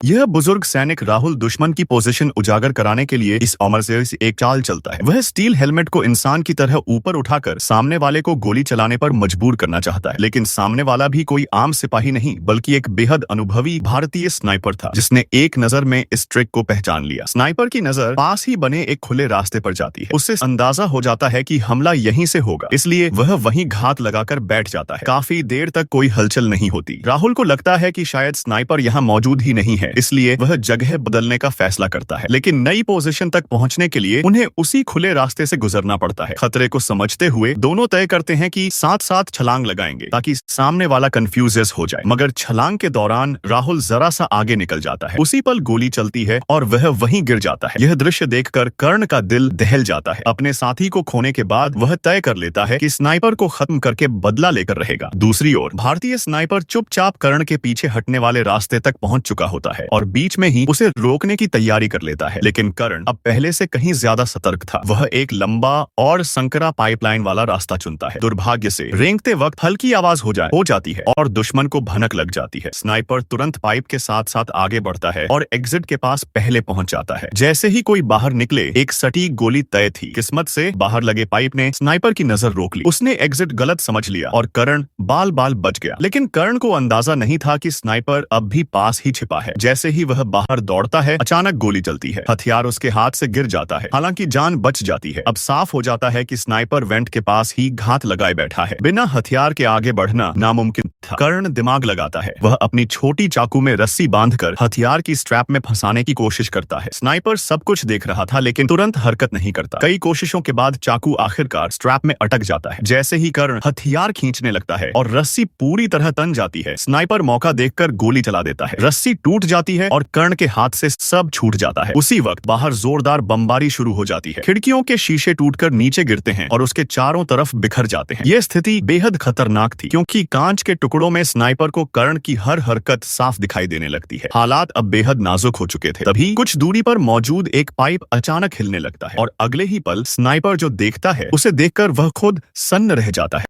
यह बुजुर्ग सैनिक राहुल दुश्मन की पोजीशन उजागर कराने के लिए इस उम्र से एक चाल चलता है। वह स्टील हेलमेट को इंसान की तरह ऊपर उठाकर सामने वाले को गोली चलाने पर मजबूर करना चाहता है, लेकिन सामने वाला भी कोई आम सिपाही नहीं बल्कि एक बेहद अनुभवी भारतीय स्नाइपर था जिसने एक नजर में इस ट्रिक को पहचान लिया। स्नाइपर की नजर पास ही बने एक खुले रास्ते पर जाती है। उससे अंदाजा हो जाता है कि हमला यहीं से होगा, इसलिए वह वहीं घात लगाकर बैठ जाता है। काफी देर तक कोई हलचल नहीं होती। राहुल को लगता है कि शायद स्नाइपर यहाँ मौजूद ही नहीं है, इसलिए वह जगह बदलने का फैसला करता है। लेकिन नई पोजीशन तक पहुंचने के लिए उन्हें उसी खुले रास्ते से गुजरना पड़ता है। खतरे को समझते हुए दोनों तय करते हैं कि साथ साथ छलांग लगाएंगे ताकि सामने वाला कंफ्यूज हो जाए। मगर छलांग के दौरान राहुल जरा सा आगे निकल जाता है। उसी पल गोली चलती है और वह वहीं गिर जाता है। यह दृश्य देखकर कर्ण का दिल दहल जाता है। अपने साथी को खोने के बाद वह तय कर लेता है कि स्नाइपर को खत्म करके बदला लेकर रहेगा। दूसरी ओर भारतीय स्नाइपर चुपचाप कर्ण के पीछे हटने वाले रास्ते तक पहुंच चुका होता है और बीच में ही उसे रोकने की तैयारी कर लेता है। लेकिन कर्ण अब पहले से कहीं ज्यादा सतर्क था। वह एक लंबा और संकरा पाइपलाइन वाला रास्ता चुनता है। दुर्भाग्य से रेंगते वक्त हल्की आवाज हो जाती है और दुश्मन को भनक लग जाती है। स्नाइपर तुरंत पाइप के साथ साथ आगे बढ़ता है और एग्जिट के पास पहले पहुंच जाता है। जैसे ही कोई बाहर निकले, एक सटीक गोली तय थी। किस्मत से बाहर लगे पाइप ने स्नाइपर की नजर रोक ली। उसने एग्जिट गलत समझ लिया और कर्ण बाल बाल बच गया। लेकिन कर्ण को अंदाजा नहीं था कि स्नाइपर अब भी पास ही छिपा है। जैसे ही वह बाहर दौड़ता है, अचानक गोली चलती है। हथियार उसके हाथ से गिर जाता है। हालांकि जान बच जाती है। अब साफ हो जाता है कि स्नाइपर वेंट के पास ही घात लगाए बैठा है। बिना हथियार के आगे बढ़ना नामुमकिन था। कर्ण दिमाग लगाता है। वह अपनी छोटी चाकू में रस्सी बांधकर हथियार की स्ट्रैप में फंसाने की कोशिश करता है। स्नाइपर सब कुछ देख रहा था लेकिन तुरंत हरकत नहीं करता। कई कोशिशों के बाद चाकू आखिरकार स्ट्रैप में अटक जाता है। जैसे ही कर्ण हथियार खींचने लगता है और रस्सी पूरी तरह तन जाती है, स्नाइपर मौका देखकर गोली चला देता है। रस्सी टूट जाती है और कर्ण के हाथ से सब छूट जाता है। उसी वक्त बाहर जोरदार बमबारी शुरू हो जाती है। खिड़कियों के शीशे टूटकर नीचे गिरते हैं और उसके चारों तरफ बिखर जाते हैं। यह स्थिति बेहद खतरनाक थी क्योंकि कांच के टुकड़ों में स्नाइपर को कर्ण की हर हरकत साफ दिखाई देने लगती है। हालात अब बेहद नाजुक हो चुके थे। तभी कुछ दूरी पर मौजूद एक पाइप अचानक हिलने लगता है और अगले ही पल स्नाइपर जो देखता है उसे देखकर वह खुद सन्न रह जाता है।